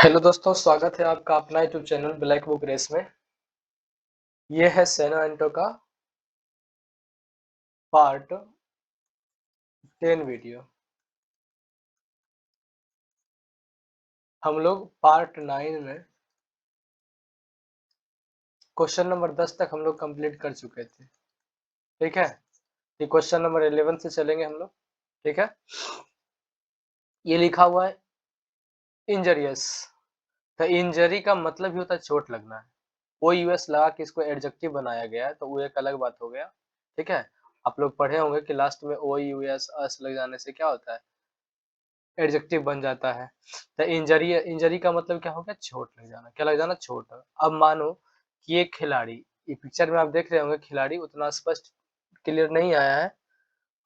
Hello दोस्तों, स्वागत है आपका अपना YouTube channel black book race में। ये है सेनो एंटो का पार्ट 10 वीडियो। हम लोग पार्ट 9 में क्वेश्चन नंबर 10 तक हम लोग कंप्लीट कर चुके थे। ठीक है, ये क्वेश्चन नंबर 11 से चलेंगे हम लोग। ठीक है, ये लिखा हुआ है इंजरियस। तो इंजरी का मतलब ही होता है चोट लगना है। ओ यूएस लगा के इसको एडजेक्टिव बनाया गया है, तो वो एक अलग बात हो गया। ठीक है, आप लोग पढ़े होंगे कि लास्ट में ओ यूएस अस लग जाने से क्या होता है, एडजेक्टिव बन जाता है। तो इंजरी, इंजरी का मतलब क्या हो गया, चोट लग जाना। क्या लग जाना, चोट। अब मानो कि एक खिलाड़ी, ये पिक्चर में आप देख रहे होंगे, खिलाड़ी उतना स्पष्ट क्लियर नहीं आया है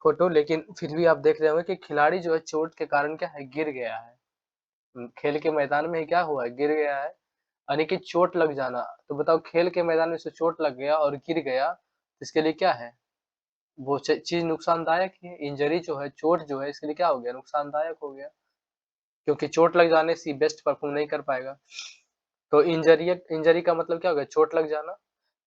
फोटो, लेकिन फिर भी आप देख रहे होंगे कि खिलाड़ी जो है चोट के कारण क्या है, गिर गया है। खेल के मैदान में ही क्या हुआ है, गिर गया है, यानी कि चोट लग जाना। तो बताओ, खेल के मैदान में से चोट लग गया और गिर गया, तो इसके लिए क्या है, वो चीज नुकसानदायक है। इंजरी जो है, चोट जो है, इसके लिए क्या हो गया, नुकसानदायक हो गया, क्योंकि चोट लग जाने से बेस्ट परफॉर्म नहीं कर पाएगा। तो इंजरी, इंजरी का मतलब क्या हो गया, चोट लग जाना।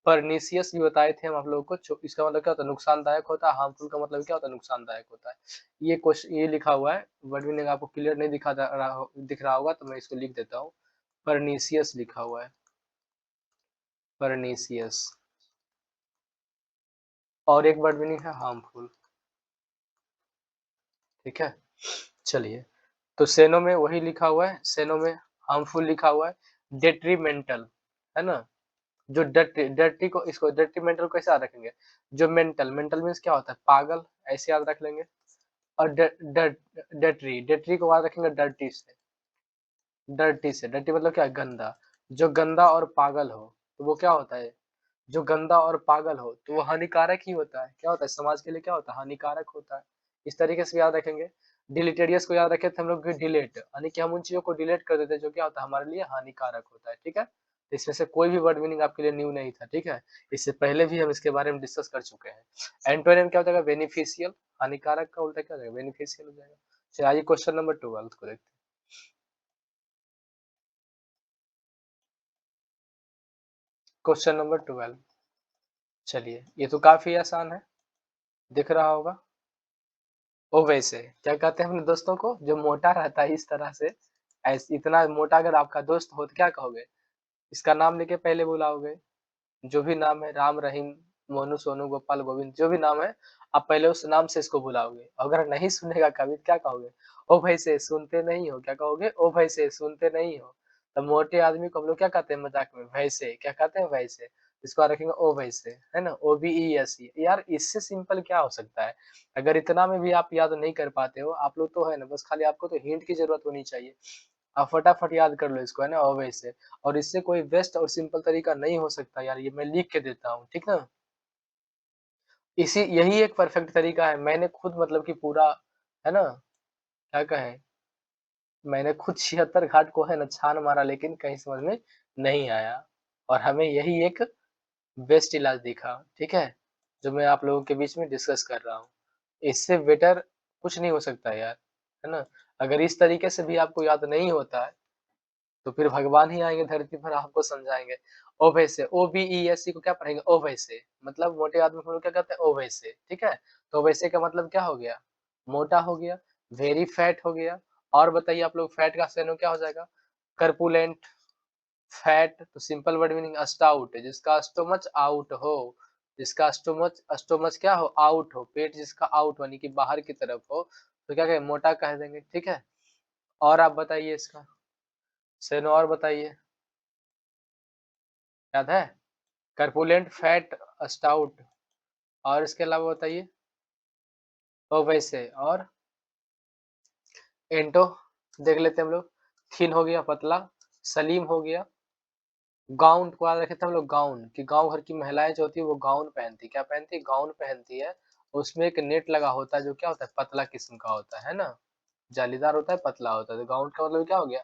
परनीसियस भी बताए थे हम आप लोगों को, इसका मतलब क्या होता है, नुकसानदायक होता है। हार्मफुल का मतलब क्या होता है, नुकसानदायक होता है। ये क्वेश्चन, ये लिखा हुआ है, वर्ड मीनिंग आपको क्लियर नहीं दिख रहा होगा, तो मैं इसको लिख देता हूँ। परनीसियस लिखा हुआ है, परनीसियस। और एक वर्ड मीनिंग है हार्मफुल। ठीक है, चलिए। तो सेनो में वही लिखा हुआ है, सेनो में हार्मफुल लिखा हुआ है, डेट्रीमेंटल, है ना। जो डर्टी, डर्टी को, इसको डेट्रीमेंटल कैसे याद रखेंगे, जो मेंटल, मेंटल मीन्स क्या होता है, पागल, ऐसे याद रख लेंगे। और डर्टी, डर्टी को याद रखेंगे डर्टी से, डर्टी से। डर्टी मतलब क्या है, गंदा। जो गंदा और पागल हो, तो वो क्या होता है, जो गंदा और पागल हो, तो वो हानिकारक ही होता है। क्या होता है, समाज के लिए क्या होता है, हानिकारक होता है। इस तरीके से याद रखेंगे। डिलीटेरियस को याद रखे थे हम लोग, डिलेट, यानी कि हम उन चीजों को डिलीट कर देते हैं जो क्या होता है, हमारे लिए हानिकारक होता है। ठीक है, तो इसमें से कोई भी वर्ड मीनिंग आपके लिए न्यू नहीं था। ठीक है, इससे पहले भी हम इसके बारे में डिस्कस कर चुके हैं। एंटोनिम क्या हो जाएगा, बेनिफिशियल। हानिकारक का उल्टा क्या हो जाएगा, बेनिफिशियल हो जाएगा। चलिए आइए क्वेश्चन नंबर 12 को देखते हैं। क्वेश्चन नंबर 12, चलिए, ये तो काफी आसान है, दिख रहा होगा। ओ वैसे क्या कहते हैं अपने दोस्तों को, जो मोटा रहता है इस तरह से, ऐसे इतना मोटा अगर आपका दोस्त हो तो क्या कहोगे, इसका नाम लेके पहले बुलाओगे। जो भी नाम है, राम, रहीम, मोनू, सोनू, गोपाल, गोविंद, जो भी नाम है, आप पहले उस नाम से इसको बुलाओगे। अगर नहीं सुनेगा कभी तो क्या कहोगे, ओ भाई से सुनते नहीं हो, क्या कहोगे, ओ भाई से सुनते नहीं हो। तो मोटे आदमी को हम लोग क्या कहते हैं मजाक में, वैसे, क्या कहते हैं, वैसे। इसको याद रखेंगे, ओ वैसे, है ना, OBESE। यार इससे सिंपल क्या हो सकता है। अगर इतना में भी आप याद नहीं कर पाते हो, आप लोग तो है ना, बस खाली आपको तो हिंट की जरूरत होनी चाहिए। आप फटाफट याद कर लो इसको, है ना, ओ वैसे। और इससे कोई बेस्ट और सिंपल तरीका नहीं हो सकता यार, ये मैं लिख के देता हूँ, ठीक ना। इसी, यही एक परफेक्ट तरीका है। मैंने खुद मतलब कि पूरा, है ना, क्या कहें, मैंने खुद 76 घाट को है ना छान मारा, लेकिन कहीं समझ में नहीं आया। और हमें यही एक बेस्ट इलाज दिखा। ठीक है, जो मैं आप लोगों के बीच में डिस्कस कर रहा हूँ। इससे बेटर कुछ नहीं हो सकता यार, है ना। अगर इस तरीके से भी आपको याद नहीं होता है, तो फिर भगवान ही आएंगे धरती पर, आपको समझाएंगे। ओ वैसे, OBESE को क्या पढ़ेंगे, ओ वैसे, मतलब मोटे आदमी को लोग क्या कहते हैं, ओ वैसे। ठीक है, तो वैसे का मतलब क्या हो गया, मोटा हो गया, वेरी फैट हो गया। और बताइए आप लोग, फैट का सेनो क्या हो जाएगा, कर्पुलेंट। फैट तो सिंपल वर्ड मीनिंग स्टाउट, जिसका स्टोमच आउट हो, जिसका स्टोमच, स्टोमच क्या हो, आउट हो, पेट जिसका आउट यानी कि बाहर की तरफ हो, तो क्या कहें, मोटा कह देंगे। ठीक है, और आप बताइए इसका सेनो, और बताइए, याद है, कर्पुलेंट, फैट, स्टाउट। और इसके अलावा बताइए, तो वैसे, और एंटो देख लेते हैं हम लोग। थिन हो गया, पतला। सलीम हो गया। गाउन को याद रखे थे हम लोग, गाउन, कि गांव घर की महिलाएं जो होती है वो गाउन पहनती, क्या पहनती है, गाउन पहनती है। उसमें एक नेट लगा होता है, जो क्या होता है, पतला किस्म का होता है ना, जालीदार होता है, पतला होता है। तो गाउन का मतलब क्या हो गया,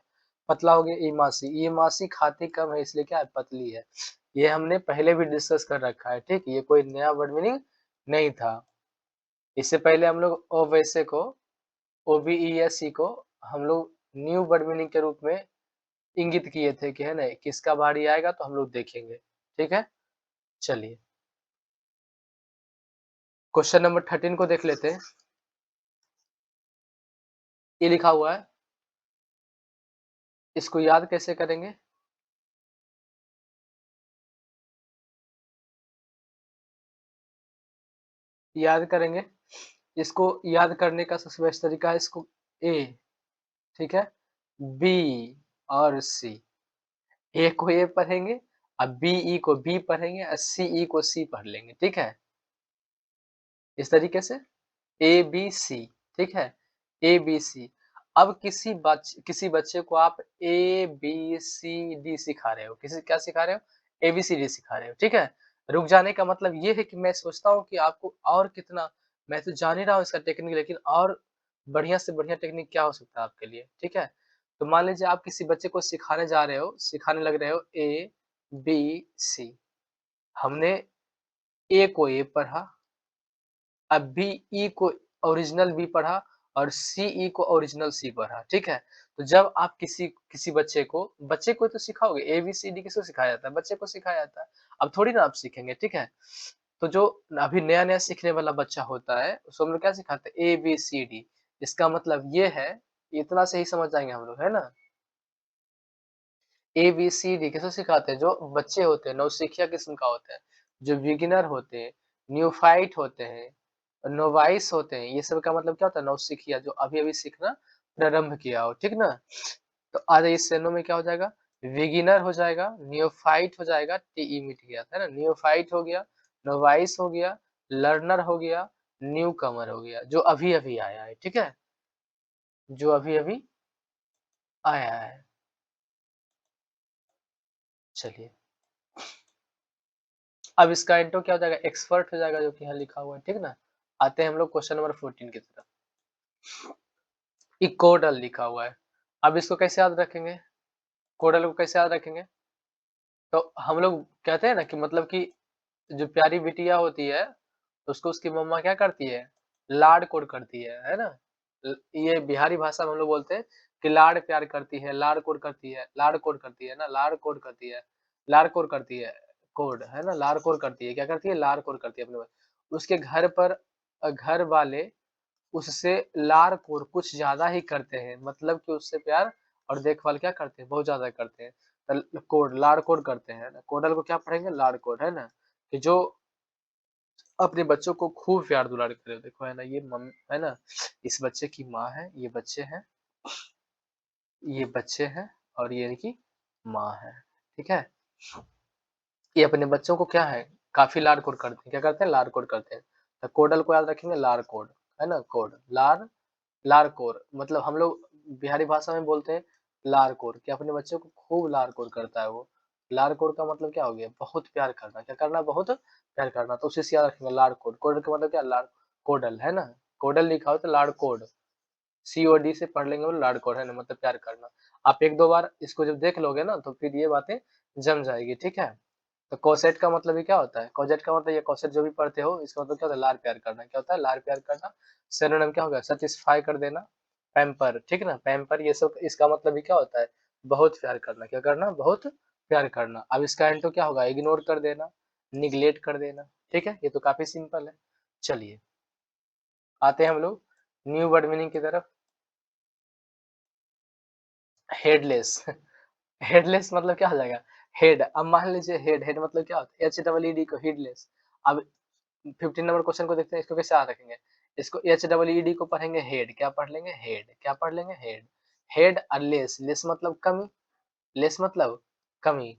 पतला हो गया। ईमासी, ईमासी खाती कम है, इसलिए क्या है, पतली है। ये हमने पहले भी डिस्कस कर रखा है। ठीक, ये कोई नया वर्ड मीनिंग नहीं था। इससे पहले हम लोग ओ वैसे को, OBESE को हम लोग न्यू वर्ड मीनिंग के रूप में इंगित किए थे कि है ना किसका बारी आएगा तो हम लोग देखेंगे, ठीक है? चलिए, क्वेश्चन नंबर 13 को देख लेते हैं। ये लिखा हुआ है, इसको याद कैसे करेंगे? याद करेंगे, इसको याद करने का सबसे बेस्ट तरीका है इसको ए, ठीक है? बी और सी। ए को ए पढ़ेंगे, अब बी ई को बी पढ़ेंगे और सी ई को सी पढ़ लेंगे, ठीक है? इस तरीके से ए बी सी, ठीक है? A B C. अब किसी बच्चे को आप ए बी सी डी सिखा रहे हो, किसी क्या सिखा रहे हो? ए बी सी डी सिखा रहे हो, ठीक है? रुक जाने का मतलब ये है कि मैं सोचता हूँ कि आपको और कितना, मैं तो जान ही रहा हूँ इसका टेक्निक, लेकिन और बढ़िया से बढ़िया टेक्निक क्या हो सकता है आपके लिए, ठीक है? तो मान लीजिए आप किसी बच्चे को सिखाने जा रहे हो, सिखाने लग रहे हो ए बी सी। हमने ए को ए पढ़ा, अब बी को ओरिजिनल बी पढ़ा और सी को ओरिजिनल सी पढ़ा, ठीक है? तो जब आप किसी किसी बच्चे को तो सिखाओगे, एबीसीडी किसको सिखाया जाता है? बच्चे को सिखाया जाता है। अब थोड़ी ना आप सीखेंगे, ठीक है? तो जो अभी नया-नया सीखने वाला बच्चा होता है, उसको हम लोग क्या सिखाते हैं? एबीसीडी। इसका मतलब ये है, इतना से ही समझ जाएँगे हम लोग, है ना? एबीसीडी किसे सिखाते हैं? जो बच्चे होते हैं, नौसिखिया किस्म का होते हैं, जो बिगिनर होते हैं, न्यूफाइट होते हैं, नोवाइस होते हैं, ये सब का मतलब क्या होता है? नौसिखिया जो अभी-अभी सीखना प्रारंभ किया हो, ठीक ना? तो आधे इस श्रेणियों में क्या हो जाएगा? बिगिनर हो जाएगा, नियोफाइट हो जाएगा, टीई मिट गया, है ना? नियोफाइट हो गया, नोवाइस हो गया, लर्नर हो गया, न्यूकमर हो गया, जो अभी-अभी आया है, ठीक है? जो अभी-अभी आया है। चलिए, अब इसका इंट्रो क्या हो जाएगा? एक्सपर्ट हो जाएगा, जो कि यहाँ लिखा हुआ है, ठीक ना? आते हैं हम लोग क्वेश्चन नंबर 14 की तरफ। कोडल लिखा हुआ है। अब इसको कैसे याद रखेंगे? कोडल को कैसे याद रखेंगे? तो हम लोग कहते हैं ना कि मतलब कि जो प्यारी बिटिया होती है, उसको उसकी मम्मा क्या करती है? लाड-कोड करती है ना? ये बिहारी भाषा में हम लोग बोलते हैं कि लाड प्यार करती है, लाड-कोड करती है, लाड-कोड करती है ना, लाड-कोड करती है, लाड-कोड करती है, कोड है ना, लाड-कोड करती है, क्या करती है? लाड-कोड करती है अपने उसके घर पर घर वाले उससे लाड़-कोड़ कुछ ज़्यादा ही करते हैं, मतलब कि उससे प्यार और देखभाल क्या करते हैं? बहुत ज़्यादा करते हैं। लाड़-कोड़ करते हैं ना, कोडल को क्या पढ़ेंगे? लाड़-कोड़, है ना? कि जो अपने बच्चों को खूब प्यार दुलार करे, देखो है ना, है ना, इस बच्चे की माँ है, ये बच्चे हैं और ये इनकी माँ है, ठीक है? ये अपने बच्चों को क्या है? काफ़ी लाड़-कोड़ करते हैं, क्या करते हैं? लाड़-कोड़ करते हैं। तो कोडल को याद रखेंगे लाड़-कोड़, है ना? कोड, लार-कोर मतलब हम लोग बिहारी भाषा में बोलते हैं लार-कोर कि अपने बच्चे को खूब लार-कोर करता है वो। लार-कोर का मतलब क्या हो गया? बहुत प्यार करना, क्या करना? बहुत प्यार करना, तो उसी से याद रखेंगे लार-कोर। कोड का मतलब क्या? कोडल, है ना? कोडल लिखा हो तो लाड़-कोड, सीओडी से पढ़ लेंगे वो लाड़-कोड, है ना? मतलब प्यार करना। आप 1-2 बार इसको जब देख लोगे ना तो फिर ये बातें जम जाएगी, ठीक है? तो कोसेट का मतलब ये क्या होता है? कोजेट का मतलब ये कोसेट जो भी पढ़ते हो इसका मतलब क्या होता है? लाड प्यार करना। क्या होता है? लाड प्यार करना। सिनोनिम क्या होगा? सैटिस्फाई कर देना, पैम्पर, ठीक है ना? पैम्पर ये सब इसका मतलब भी क्या होता है? बहुत प्यार करना। क्या करना? बहुत प्यार करना। अब इसका एंटो क्या होगा? इग्नोर कर देना, निग्लेक्ट कर देना, ठीक है? ये तो काफी सिंपल है। चलिए, आते हैं हम लोग न्यू वर्ड मीनिंग की तरफ। हेडलेस हेडलेस मतलब क्या हो जाएगा? हेड। अब मान लीजिए हेड मतलब क्या होता है? एच डबल ई डी को हेडलेस। अब 15 नंबर क्वेश्चन को देखते हैं, इसको कैसे याद रखेंगे? इसको एच डबल ई डी को पढ़ेंगे हेड, क्या पढ़ लेंगे? हेड, क्या पढ़ लेंगे? हेड। हेड और लेस मतलब कमी, लेस मतलब कमी,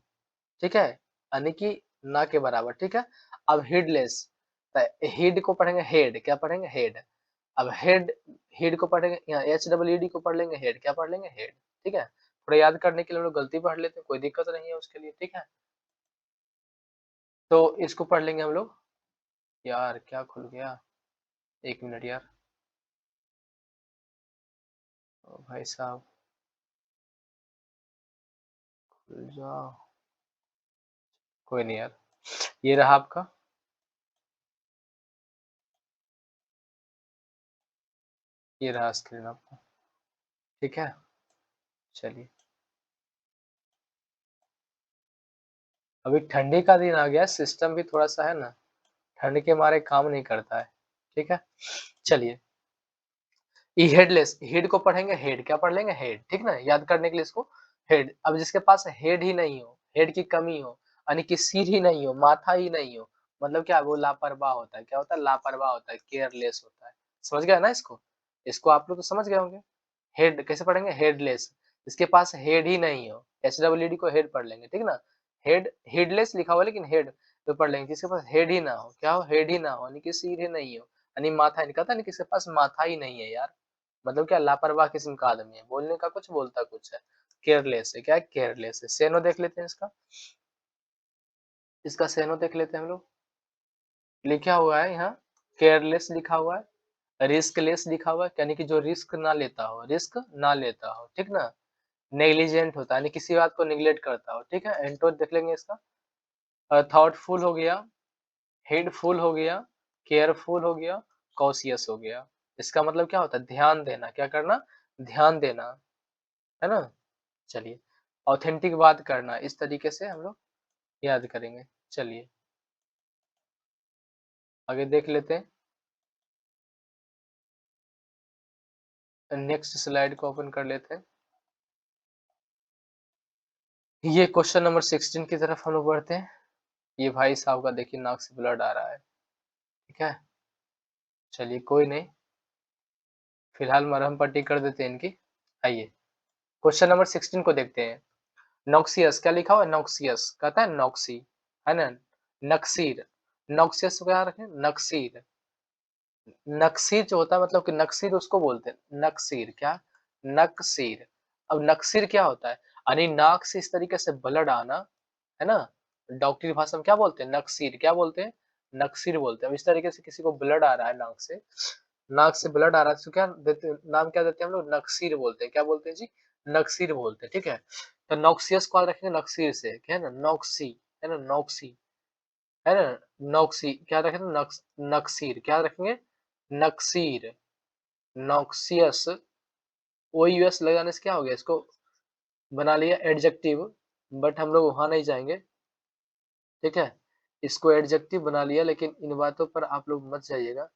ठीक है? यानी कि ना के बराबर, ठीक है? अब हेडलेस, हेड को पढ़ेंगे हेड, क्या पढ़ेंगे? हेड। अब हेड को पढ़ेंगे, यहाँ एच डबल ई डी को पढ़ लेंगे हेड, क्या पढ़ लेंगे? हेड, ठीक है? थोड़ा याद करने के लिए हम लोग गलती पढ़ लेते हैं, कोई दिक्कत नहीं है उसके लिए, ठीक है? तो इसको पढ़ लेंगे हम लोग। यार क्या खुल गया? 1 मिनट यार। ओ भाई साहब, खुल जाओ। कोई नहीं यार, ये रहा आपका, ये रहा स्क्रीन आपका, ठीक है? चलिए। अभी ठंडी का दिन आ गया, सिस्टम भी थोड़ा-सा है ना, ठंड के मारे काम नहीं करता है, ठीक है? चलिए, ये हेडलेस, हेड को पढ़ेंगे हेड, क्या पढ़ लेंगे हेड, ठीक ना? याद करने के लिए इसको हेड। अब जिसके पास हेड ही नहीं हो, हेड की कमी हो, यानी कि सिर ही नहीं हो, माथा ही नहीं हो, मतलब क्या वो लापरवाह होता है, क्या होता है? लापरवाह होता है, केयरलेस होता है। समझ गए ना इसको? इसको आप लोग तो समझ गए होंगे। हेड कैसे पढ़ेंगे? हेडलेस, जिसके पास हेड ही नहीं हो, एचडब्ल्यूडी को हेड पढ़ लेंगे, ठीक ना? हेड हेडलेस लिखा हुआ है लेकिन हेड तो पढ़ लेंगे, जिसके पास हेड ही ना हो, क्या हो? हेड ही ना हो, यानी कि सिर ही नहीं हो, यानी माथा ही नहीं, कहता है ना किसी के पास माथा ही नहीं है यार, मतलब क्या लापरवाह किस्म का आदमी है, बोलने का कुछ बोलता कुछ है, केयरलेस है, क्या है? केयरलेस है। सेनो देख लेते हैं इसका, इसका सेनो देख लेते हैं हम लोग। लिखा हुआ है यहाँ केयरलेस लिखा हुआ है, रिस्कलेस लिखा हुआ है, यानी कि जो रिस्क ना लेता हो, रिस्क ना लेता हो, ठीक ना? नेग्लिजेंट होता है, यानी किसी बात को निगलेक्ट करता हो, ठीक है? एंटो देख लेंगे इसका, थॉटफुल हो गया, हेडफुल हो गया, केयरफुल हो गया, कॉशियस हो गया। इसका मतलब क्या होता है? ध्यान देना, क्या करना? ध्यान देना, है ना? चलिए, ऑथेंटिक बात करना, इस तरीके से हम लोग याद करेंगे। चलिए, आगे देख लेते हैं। नेक्स्ट स्लाइड को ओपन कर लेते हैं। ये क्वेश्चन नंबर 16 की तरफ हम लोग बढ़ते हैं। ये भाई साहब का देखिए नाक से ब्लड आ रहा है, ठीक है? चलिए कोई नहीं, फिलहाल मरहम पट्टी कर देते हैं इनकी। आइए, क्वेश्चन नंबर 16 को देखते हैं। नॉक्सियस, क्या लिखा हुआ है? नॉक्सियस, कहता है नॉक्सी, है ना? नक्सीर, नॉक्सियस को क्या रखें? नक्सीर। नक्सीर जो होता है मतलब कि नक्सीर उसको बोलते हैं, नक्सीर क्या? नक्सीर। अब नक्सीर क्या होता है? यानी नाक से इस तरीके से ब्लड आना, है ना? डॉक्टरी भाषा में क्या बोलते हैं? नक्सीर, क्या बोलते हैं? नक्सीर बोलते हैं। अब इस तरीके से किसी को ब्लड आ रहा है नाक से ब्लड आ रहा है तो क्या देते हैं, नाम क्या देते हैं हम लोग? नक्सीर बोलते हैं। क्या बोलते हैं जी? नक्सीर बोलते हैं, ठीक है? तो नॉक्सियस को याद रखेंगे नक्सीर से, क्या है ना? नॉक्सी, है ना? नॉक्सी, है ना? नॉक्सी क्या रखेंगे? नक्सीर, क्या रखेंगे? नक्सीर, नॉक्सियस, ओयूएस लगाने से क्या हो गया? इसको बना लिया एडजेक्टिव, बट हम लोग वहाँ नहीं जाएँगे, ठीक है? इसको एडजेक्टिव बना लिया, लेकिन इन बातों पर आप लोग मत जाइएगा।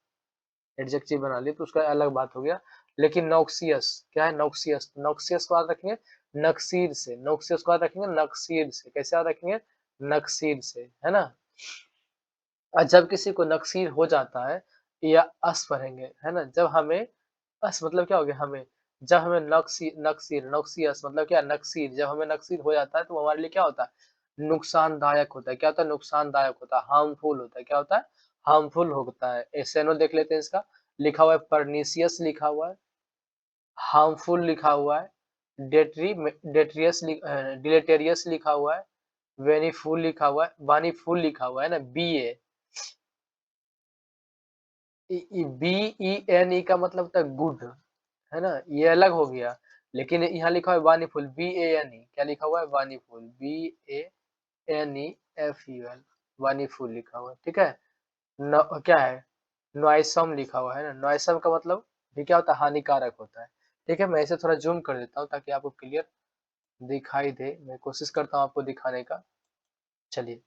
एडजेक्टिव बना लिया तो उसका अलग बात हो गया। लेकिन नॉक्सियस क्या है? नॉक्सियस, नॉक्सियस को याद रखेंगे नक्सीर से, नॉक्सियस को याद रखेंगे नक्सीर से। कैसे याद रखेंगे? नक्सीर से, है ना? और जब किसी को नक्सीर हो जाता है या अस पढ़ेंगे, है ना? जब हमें अस मतलब क्या हो गया? हमें जब हमें नक्सीर नॉक्सियस मतलब क्या? नक्सीर, जब हमें नक्सीर हो जाता है तो वो हमारे लिए क्या होता है? नुकसानदायक होता है। क्या होता है? नुकसानदायक होता है, हार्मफुल होता है। क्या होता है? हार्मफुल होता है। एक्सेनो देख लेते हैं इसका, लिखा हुआ है परनीसियस लिखा हुआ है, हार्मफुल लिखा हुआ है, डिलेटेरियस लिखा हुआ है, वेनीफुल लिखा हुआ है, वानीफुल लिखा हुआ है ना? बीए बीईएनई का मतलब होता है गुड, है ना? ये अलग हो गया, लेकिन यहाँ लिखा हुआ है वानीफुल, बीएएनई, क्या लिखा हुआ है? वानीफुल, बीएनईएफयूएल, वानीफुल लिखा हुआ है, ठीक है? क्या है? नॉइसम लिखा हुआ है ना? नॉइसम का मतलब ये क्या होता है? हानिकारक होता है, ठीक है? मैं इसे थोड़ा जूम कर देता हूँ ताकि आपको क्लियर दिखाई दे। मैं कोशिश करता हूँ आपको दिखाने का। चलिए,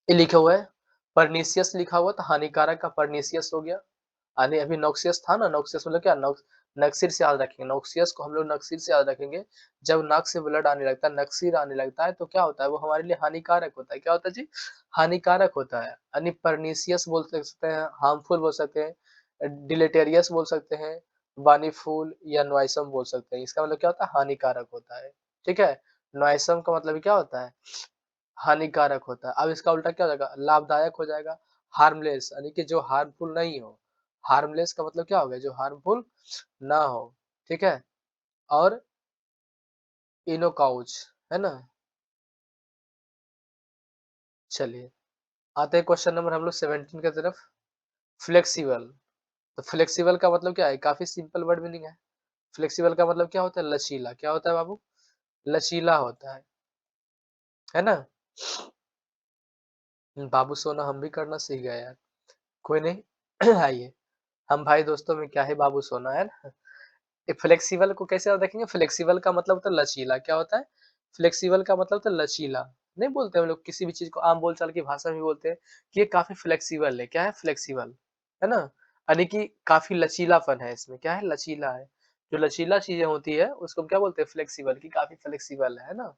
ये लिखा हुआ है परनीसियस लिखा हुआ, तो हानिकारक का परनीसियस हो गया। यानी अभी नॉक्सियस था ना? नॉक्सियस मतलब क्या? नक्सीर से याद रखेंगे, नॉक्सियस को हम लोग नक्सीर से याद रखेंगे। जब नाक से ब्लड आने लगता है, नक्सीर आने लगता है, तो क्या होता है? वो हमारे लिए हानिकारक होता है। क्या होता है जी? हानिकारक होता है, यानी परनीसियस बोल सकते हैं, हार्मफुल बोल सकते हैं, डिलेटेरियस बोल सकते हैं, वानीफुल या नॉइसम बोल सकते हैं। इसका मतलब क्या होता है? हानिकारक होता है, ठीक है? नॉइसम का मतलब क्या होता है? हानिकारक होता है। अब इसका उल्टा क्या हो जाएगा? लाभदायक हो जाएगा, हार्मलेस, यानी कि जो हार्मफुल नहीं हो। हार्मलेस का मतलब क्या हो गया? जो हार्मफुल ना हो, ठीक है? और इनोकाउच, है ना? चलिए, आते हैं क्वेश्चन नंबर हम लोग 17 की तरफ। फ्लेक्सिबल, तो फ्लेक्सिबल का मतलब क्या है? काफी सिंपल वर्ड मीनिंग है। फ्लेक्सिबल का मतलब क्या होता है? लचीला। क्या होता है बाबू? लचीला होता है ना? बाबू सोना हम भी करना सीख गए यार, कोई नहीं। आइए, हम भाई दोस्तों में क्या है बाबू सोना, है ना? फ्लेक्सिबल को कैसे याद रखेंगे? फ्लेक्सिबल का मतलब होता है लचीला। क्या होता है? फ्लेक्सिबल का मतलब होता है लचीला, नहीं बोलते हम लोग किसी भी चीज को आम बोलचाल की भाषा में बोलते हैं कि ये काफी फ्लेक्सिबल है। क्या है? फ्लेक्सिबल, है ना? यानी कि काफी लचीलापन है इसमें। क्या है? लचीला है। जो लचीला चीजें होती है उसको हम क्या बोलते हैं? फ्लेक्सिबल, की काफी फ्लेक्सिबल है ना?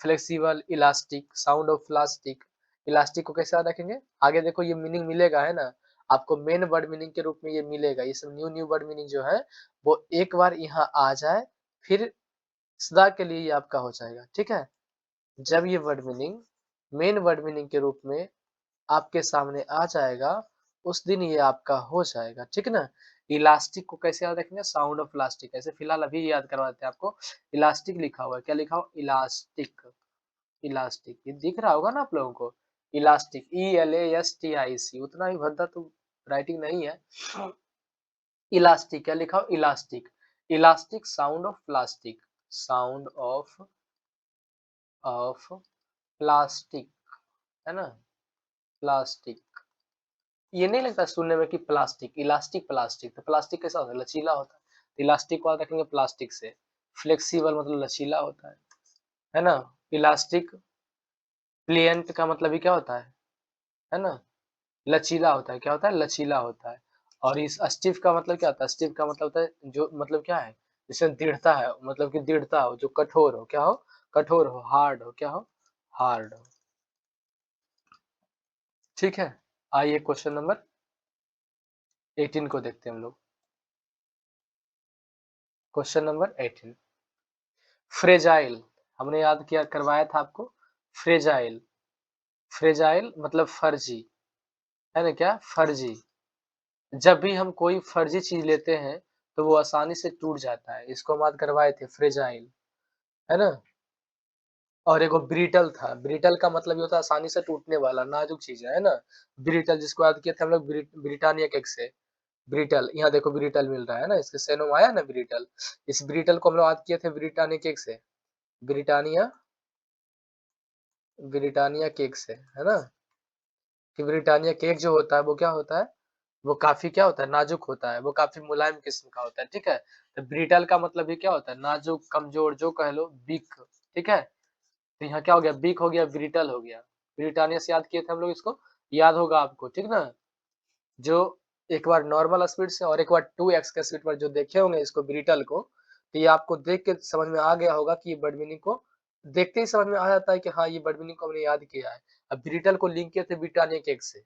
Flexible, elastic, sound of plastic. Elastic को कैसे याद रखेंगे? आगे देखो ये मीनिंग मिलेगा, है ना? आपको मेन वर्ड मीनिंग के रूप में ये मिलेगा। ये सब न्यू न्यू वर्ड मीनिंग जो है वो एक बार यहाँ आ जाए फिर सदा के लिए ये आपका हो जाएगा। ठीक है? जब ये word meaning main word meaning के रूप में आपके सामने आ जाएगा उस दिन ये आपका हो जाएगा। ठीक है ना? इलास्टिक को कैसे याद रखेंगे? Sound of plastic. ऐसे फिलहाल अभी याद करवा देते हैं आपको। इलास्टिक लिखा हुआ है। क्या लिखा हुआ? इलास्टिक। इलास्टिक ये दिख रहा होगा ना आप लोगों को? Elastic, ELASTIC। उतना ही भद्दा तो राइटिंग नहीं है। इलास्टिक क्या लिखा हो? Elastic. Elastic sound of plastic. Sound of plastic, है ना? प्लास्टिक। ये नहीं लगता सुनने में कि प्लास्टिक, इलास्टिक प्लास्टिक, तो प्लास्टिक कैसा होता है? लचीला होता है। इलास्टिक को याद रखेंगे प्लास्टिक से। फ्लेक्सिबल मतलब लचीला होता है ना? इलास्टिक प्लिएंट का मतलब ही क्या होता है ना? लचीला होता है। क्या होता है? लचीला होता है। और इस स्टिफ का मतलब क्या होता है? स्टिफ का मतलब होता है जो, मतलब क्या है? जिसमें दृढ़ता है, मतलब कि दृढ़ता हो, जो कठोर हो। क्या हो? कठोर हो, हार्ड हो। क्या हो? हार्ड हो। ठीक है, आइए क्वेश्चन नंबर 18 को देखते हैं हम लोग। Question number 18, fragile. हमने याद किया, करवाया था आपको। फ्रेजाइल, फ्रेजाइल मतलब फर्जी, है ना? क्या? फर्जी। जब भी हम कोई फर्जी चीज लेते हैं तो वो आसानी से टूट जाता है। इसको हम याद करवाए थे, फ्रेजाइल, है ना? और एगो ब्रिटल था। ब्रिटल का मतलब ये होता है आसानी से टूटने वाला, नाजुक चीज है ना? ब्रिटल जिसको याद किए थे हम लोग ब्रिटानिया केक से। ब्रिटल, यहाँ देखो ब्रिटल मिल रहा है ना, इसके सेनो आया ना ब्रिटल। इस ब्रिटल को हम लोग याद किए थे ब्रिटानिया केक से। ब्रिटानिया, ब्रिटानिया केक से, है ना? कि ब्रिटानिया केक जो होता है वो क्या होता है? वो काफी क्या होता है? नाजुक होता है। वो काफी मुलायम किस्म का होता है। ठीक है? तो ब्रिटल का मतलब भी क्या होता है? नाजुक, कमजोर, जो कह लो, वीक। ठीक है? तो यहाँ क्या हो गया? वीक हो गया, ब्रिटल हो गया। ब्रिटानिया से याद किए थे हम लोग इसको, याद होगा आपको। ठीक ना? जो एक बार नॉर्मल स्पीड से और एक बार 2x के स्पीड पर जो देखे होंगे इसको, ब्रिटल को, तो ये आपको देख के समझ में आ गया होगा कि ये वर्ड मीनिंग को देखते ही समझ में आ जाता है कि हाँ ये वर्ड मीनिंग को हमने याद किया है। अब ब्रिटल को लिंक किए थे ब्रिटानिया केक से।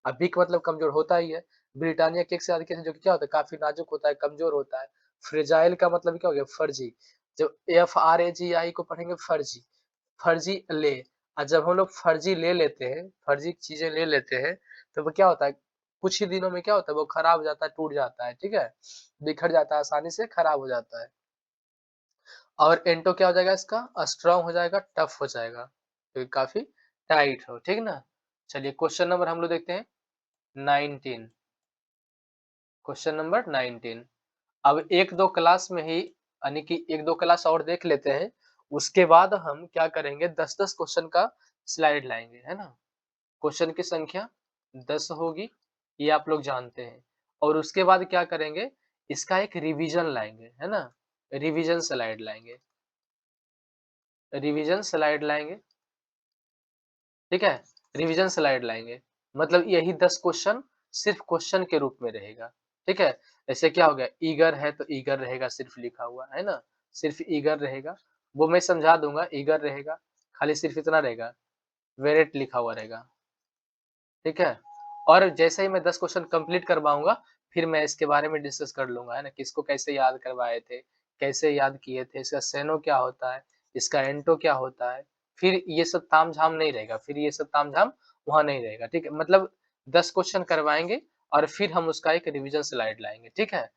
अब वीक मतलब कमजोर होता ही है। ब्रिटानिया केक से याद किए थे जो कि क्या होता है? काफी नाजुक होता है, कमजोर होता है। फ्रेजाइल का मतलब क्या हो गया? फर्जी। जब FRAGI को पढ़ेंगे फर्जी, फर्जी ले। और जब हम लोग फर्जी ले लेते हैं, फर्जी चीजें ले लेते हैं, तो वो क्या होता है? कुछ ही दिनों में क्या होता है? वो खराब हो जाता है, टूट जाता है। ठीक है? बिखर जाता है, आसानी से खराब हो जाता है। और एंटो क्या हो जाएगा इसका? स्ट्रांग हो जाएगा, टफ हो जाएगा, तो काफी टाइट हो। ठीक ना? चलिए क्वेश्चन नंबर हम लोग देखते हैं 19। Question number 19। अब एक दो क्लास में ही, यानी कि एक दो क्लास और देख लेते हैं, उसके बाद हम क्या करेंगे? 10-10 क्वेश्चन का स्लाइड लाएंगे, है ना? क्वेश्चन की संख्या 10 होगी, ये आप लोग जानते हैं। और उसके बाद क्या करेंगे? इसका एक रिवीजन लाएंगे, है ना? रिवीजन स्लाइड लाएंगे, रिवीजन स्लाइड लाएंगे। ठीक है? रिवीजन स्लाइड लाएंगे, मतलब यही 10 क्वेश्चन सिर्फ क्वेश्चन के रूप में रहेगा। ठीक है? ऐसे क्या हो गया? ईगर है तो ईगर रहेगा, सिर्फ लिखा हुआ है ना? सिर्फ ईगर रहेगा, वो मैं समझा दूंगा। ईगर रहेगा, खाली सिर्फ इतना रहेगा, वेरेट लिखा हुआ रहेगा। ठीक है? और जैसे ही मैं 10 क्वेश्चन कंप्लीट करवाऊंगा, फिर मैं इसके बारे में डिस्कस कर लूंगा, है ना? किसको कैसे याद करवाए थे, कैसे याद किए थे, इसका सेनो क्या होता है, इसका एंटो क्या होता है। फिर ये सब तामझाम नहीं रहेगा, फिर ये सब तामझाम वहां नहीं रहेगा। ठीक है? मतलब 10 क्वेश्चन करवाएंगे और फिर हम उसका एक रिविजन स्लाइड लाएंगे। ठीक है?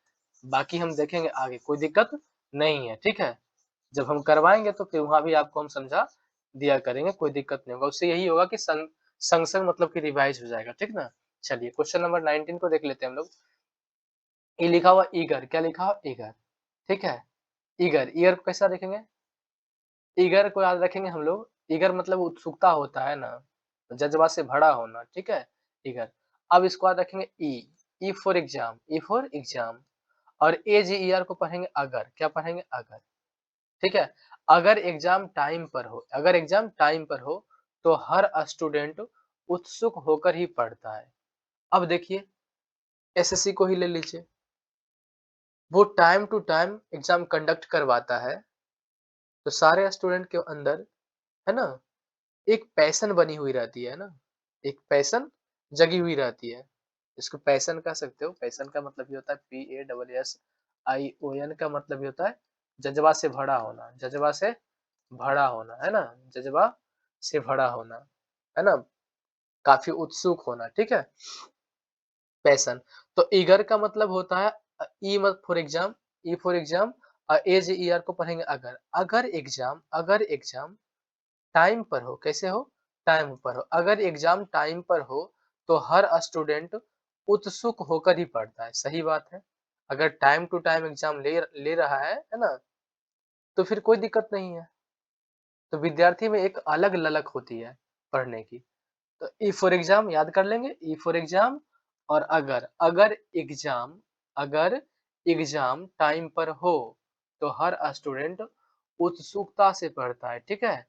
बाकी हम देखेंगे आगे, कोई दिक्कत नहीं है। ठीक है? जब हम करवाएंगे तो फिर वहां भी आपको हम समझा दिया करेंगे, कोई दिक्कत नहीं होगा। उससे यही होगा कि संग संग मतलब कि रिवाइज हो जाएगा। ठीक ना? चलिए क्वेश्चन नंबर 19 को देख लेते हैं हम लोग। ये लिखा हुआ ईगर, क्या लिखा हुआ? ईगर। ठीक है? ईगर, ईगर को कैसा देखेंगे? ईगर को याद रखेंगे हम लोग। ईगर मतलब उत्सुकता होता है ना, जज्बा से भरा होना। ठीक है? ईगर। अब इसको याद रखेंगे E for exam, E for exam. और AGER को पढ़ेंगे अगर, क्या पढ़ेंगे? अगर। ठीक है? अगर एग्जाम टाइम पर हो, अगर एग्जाम टाइम पर हो तो हर स्टूडेंट उत्सुक होकर ही पढ़ता है। अब देखिए एसएससी को ही ले लीजिए, वो time to time exam conduct करवाता है, तो सारे स्टूडेंट के अंदर है ना एक पैशन बनी हुई रहती है ना, एक पैशन जगी हुई रहती है। इसको पैशन कह सकते हो। पैशन का मतलब ये होता है PASSION का मतलब ये होता है जज्बा से भरा होना, जज्बा से भरा होना, है ना? जज्बा से भरा होना, है ना? काफ़ी उत्सुक होना, ठीक है? पैशन। तो ईगर का मतलब होता है ई मत for exam, E for exam as year को पढ़ेंगे अगर। अगर एग्ज़ाम टाइम पर हो, कैसे हो? टाइम पर हो। अगर एग्ज़ाम टाइम पर हो, तो हर स्टूडेंट उत्सुक होकर ही पढ़ता है, सही बात है। अगर टाइम टू टाइम एग्ज़ाम ले ले रहा है ना? तो फिर कोई दिक्कत नहीं है। तो विद्यार्थी में एक अलग ललक होती है पढ़ने की। तो ई फॉर एग्ज़ाम याद कर लेंगे, ई फॉर एग्ज़ाम और अगर। अगर एग्ज़ाम टाइम पर हो, तो हर स्टूडेंट उत्सुकता से पढ़ता है, ठीक है?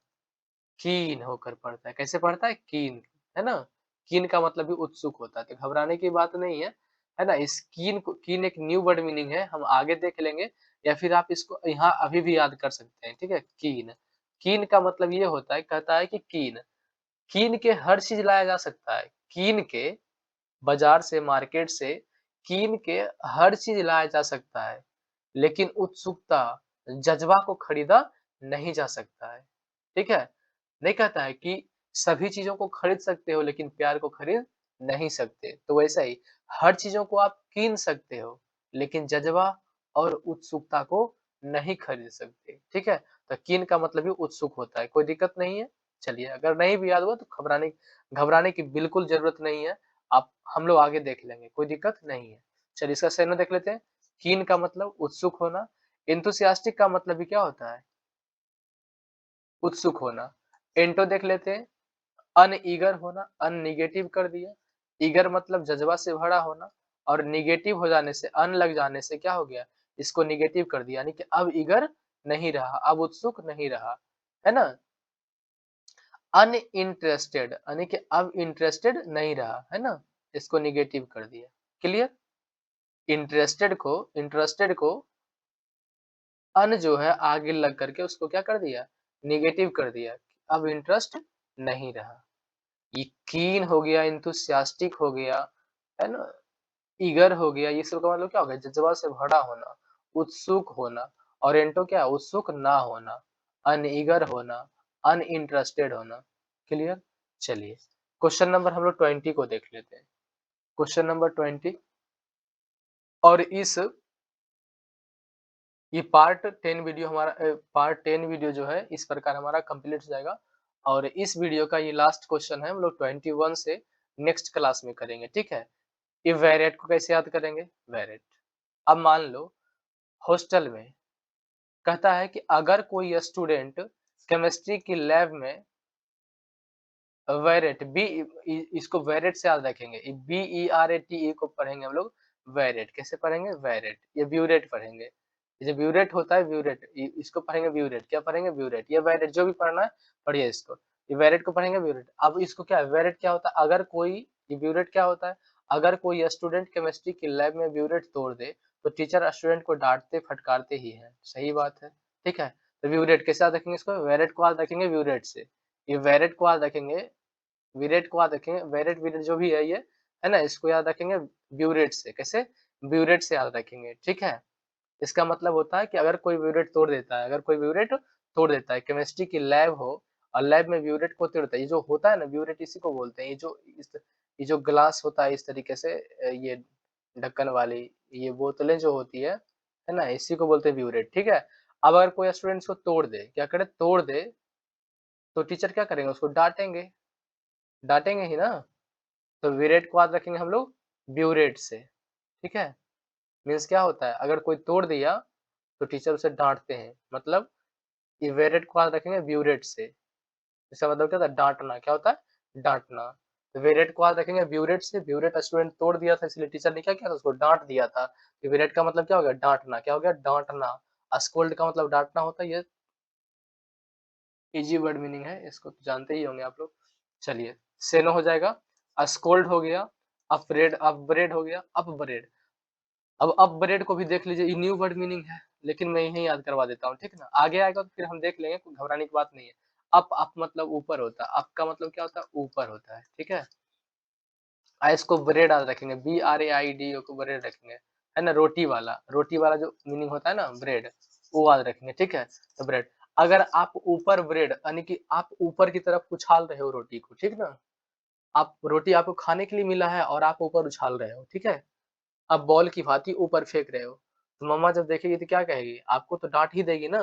कीन होकर पढ़ता है। कैसे पढ़ता है? कीन, है ना? कीन का मतलब भी उत्सुक होता है, तो घबराने की बात नहीं है ना? इस कीन एक न्यू वर्ड मीनिंग है, हम आगे देख लेंगे या फिर आप इसको यहाँ अभी भी याद कर सकते हैं, ठीक है? कीन। कीन का मतलब ये होता है, कहता है कि कीन के हर चीज़ लाया जा सकता है। कीन के बाज़ार से, मार्केट से कीन के हर चीज़ लाया जा सकता है, लेकिन उत्सुकता, जज़्बा को खरीदा नहीं जा सकता है, ठीक है? नहीं कहता है कि सभी चीज़ों को खरीद सकते हो लेकिन प्यार को खरीद नहीं सकते। तो वैसा ही हर चीज़ों को आप कीन सकते हो, लेकिन जज़्बा और उत्सुकता को नहीं खरीद सकते, ठीक है? तो कीन का मतलब भी उत्सुक होता है, कोई दिक्कत नहीं है। चलिए अगर नहीं भी याद हुआ तो घबराने घबराने की बिल्कुल ज़रूरत नहीं है। आप हम लोग आगे देख लेंगे, कोई दिक्कत नहीं है। चलिए इसका सही देख लेते हैं। कीन का मतलब उत्सुक होना, एंथुसियास्टिक का मतलब भी क्या होता है? उत्सुक होना। एंटो देख लेते हैं, अनईगर होना, अन नेगेटिव कर दिया। ईगर मतलब जज़्बा से भरा होना और नेगेटिव हो जाने से, अन लग जाने से क्या हो गया? इसको नेगेटिव कर दिया, यानी कि अब ईगर नहीं रहा, अब उत्सुक नहीं रहा, है ना? अनइंटरेस्टेड यानी कि अब इंटरेस्टेड नहीं रहा, है ना? इसको नेगेटिव कर दिया। क्लियर? इंटरेस्टेड को अन जो है आगे लग करके उसको क्या कर दिया? नेगेटिव कर दिया। अब इंटरेस्ट नहीं रहा। ये कीन हो गया, एंथुसियास्टिक हो गया, है ना? ईगर हो गया, ये सब का मतलब क्या हो गया? जज़्बा से भरा होना, उत्सुक होना। और एंटो क्या? उत्सुक ना होना, अनईगर होना, अनइंटरेस्टेड होना। क्लियर? चलिए, क्वेश्चन नंबर हम लोग 20 को देख लेते हैं। क्वेश्चन नंबर 20 और ये पार्ट 10 वीडियो जो है इस प्रकार हमारा कंप्लीट हो जाएगा और इस वीडियो का ये लास्ट क्वेश्चन है, हम लोग 21 से नेक्स्ट क्लास में करेंगे, ठीक है? ये वेरिएट को कैसे याद करेंगे? वेरिएट। अब मान लो हॉस्टल में कहता है कि अगर कोई स्टूडेंट केमिस्ट्री की लैब में वेरेट बी इसको वेरेट से याद रखेंगे, BERATE को पढ़ेंगे हम लोग वेरेट। कैसे पढ़ेंगे? वेरेट। ये ब्यूरेट पढ़ेंगे। ये जो ब्यूरेट होता है ब्यूरेट, इसको पढ़ेंगे ब्यूरेट। क्या पढ़ेंगे? ब्यूरेट। ये वेरेट जो भी पढ़ना है पढ़िए इसको। ये वेरेट को पढ़ेंगे ब्यूरेट। अब इसको क्या है? वेरेट क्या होता है? अगर कोई, ये ब्यूरेट क्या होता है? अगर कोई स्टूडेंट केमिस्ट्री की लैब में ब्यूरेट तोड़ दे तो टीचर स्टूडेंट को डांटते फटकारते ही है। सही बात है, ठीक है? तो ब्यूरेट कैसे याद रखेंगे? इसको वेरेट को याद रखेंगे ब्यूरेट से। ये वेरेट को याद रखेंगे, विरेट को याद रखेंगे, वेरेट विरेट जो भी है ना? इसको याद रखेंगे ब्यूरेट से। कैसे? ब्यूरेट से याद रखेंगे, ठीक है? इसका मतलब होता है कि अगर कोई ब्यूरेट तोड़ देता है, अगर कोई ब्यूरेट तोड़ देता है, केमिस्ट्री की लैब हो और लैब में ब्यूरेट को तोड़ देता है, ये जो होता है ना ब्यूरेट इसी को बोलते हैं। ये जो ग्लास होता है इस तरीके से ये ढक्कन वाली ये बोतलें जो होती है ना? इसी को बोलते हैं ब्यूरेट, ठीक है? अब अगर कोई स्टूडेंट इसको तोड़ दे, क्या करे? तोड़ दे, तो टीचर क्या करेंगे? उसको डाँटेंगे, डाँटेंगे ही ना? तो विरेट को याद रखेंगे हम लोग ब्यूरेट से, ठीक है? मीन्स क्या होता है? अगर कोई तोड़ दिया तो टीचर उसे डाँटते हैं, मतलब ये वेरेट को याद रखेंगे ब्यूरेट से। इसका मतलब क्या होता है? डाँटना। क्या होता है? डाँटना। तो वेरेट को याद रखेंगे ब्यूरेट से, ब्यूरेट स्टूडेंट तोड़ दिया था इसलिए टीचर ने क्या किया था? उसको डाँट दिया था। तो वेरेट का मतलब क्या हो गया? डाँटना। क्या हो गया? डाँटना। स्कोल्ड का मतलब डाँटना होता है, ये ईज़ी वर्ड मीनिंग है, इसको तो जानते ही होंगे आप लोग। चलिए, सेनो हो जाएगा, स्कोल्ड हो गया, अफ्रेड अपब्रेड हो गया, अपब्रेड। अब अपब्रेड को भी देख लीजिए, ये न्यू वर्ड मीनिंग है, लेकिन मैं यहीं याद करवा देता हूँ, ठीक है ना? आगे आएगा तो फिर हम देख लेंगे, कोई घबराने की बात नहीं है। अप मतलब ऊपर होता है, अप का मतलब क्या होता है? ऊपर होता है, ठीक है? इसको ब्रेड याद रखेंगे, BRAID को ब्रेड रखेंगे, है ना? रोटी वाला जो मीनिंग होता है ना ब्रेड, वो याद रखेंगे, ठीक है? तो ब्रेड, अगर आप ऊपर ब्रेड यानी कि आप ऊपर की तरफ उछाल रहे हो रोटी को, ठीक ना? आप रोटी आपको खाने के लिए मिला है और आप ऊपर उछाल रहे हो, ठीक है? आप बॉल की भांति ऊपर फेंक रहे हो, तो मम्मा जब देखेगी तो क्या कहेगी? आपको तो डाँट ही देगी ना,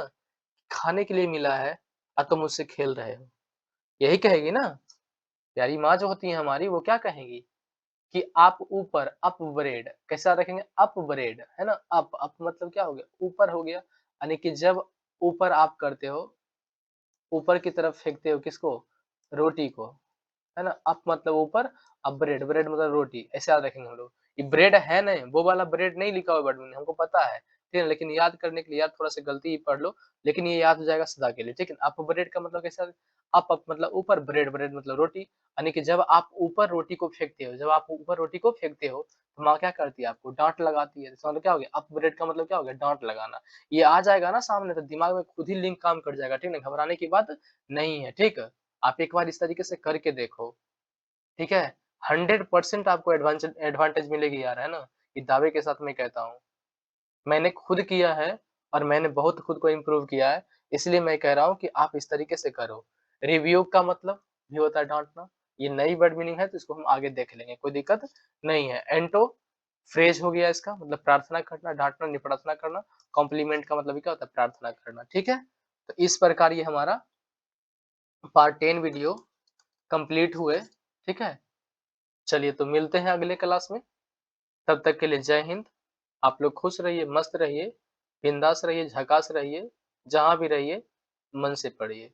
खाने के लिए मिला है और तुम मुझसे खेल रहे हो, यही कहेगी ना? प्यारी माँ जो होती है हमारी, वो क्या कहेंगी? कि आप ऊपर अपब्रेड कैसा रखेंगे? अपब्रेड, है ना? अप मतलब क्या हो गया? ऊपर हो गया, यानी कि जब ऊपर आप करते हो, ऊपर की तरफ फेंकते हो किसको? रोटी को, है ना? अप मतलब ऊपर, अब ब्रेड, ब्रेड मतलब रोटी, ऐसे याद रखेंगे हम लोग। ये ब्रेड है नहीं, वो वाला ब्रेड नहीं लिखा हुआ वर्ड में, हमको पता है, ठीक है? लेकिन याद करने के लिए यार थोड़ा-सा गलती ही पढ़ लो, लेकिन ये याद हो जाएगा सदा के लिए, ठीक है? अप ब्रेड का मतलब कैसा? अप मतलब ऊपर, ब्रेड ब्रेड मतलब रोटी, यानी कि जब आप ऊपर रोटी को फेंकते हो, जब आप ऊपर रोटी को फेंकते हो, तो माँ क्या करती है आपको? डाँट लगाती है, इसका मतलब क्या हो गया? अप ब्रेड का मतलब क्या हो गया? डाँट लगाना। ये आ जाएगा ना सामने तो दिमाग में खुद ही लिंक काम कर जाएगा, ठीक है ना? घबराने की बात नहीं है, ठीक? आप एक बार इस तरीके से करके देखो। ठीक है? 100% आपको एडवांटेज मिलेगी यार, है ना? ये दावे के साथ मैं कहता हूँ। मैंने खुद किया है और मैंने बहुत खुद को इम्प्रूव किया है, इसलिए मैं कह रहा हूँ कि आप इस तरीके से करो। रिव्यू का मतलब भी होता है डाँटना, ये नई वर्ड मीनिंग है तो इसको हम आगे देख लेंगे, कोई दिक्कत नहीं है। एंटो फ्रेज़ हो गया इसका मतलब प्रार्थना करना, डाँटना, नहीं प्रार्थना करना। कॉम्प्लीमेंट का मतलब क्या होता है? प्रार्थना करना, ठीक है? तो इस प्रकार ये हमारा पार्ट 10 वीडियो कंप्लीट हुए, ठीक है? चलिए तो मिलते हैं अगले क्लास में, तब तक के लिए जय हिंद। आप लोग खुश रहिए, मस्त रहिए, बिंदास रहिए, झकास रहिए, जहाँ भी रहिए, मन से पढ़िए।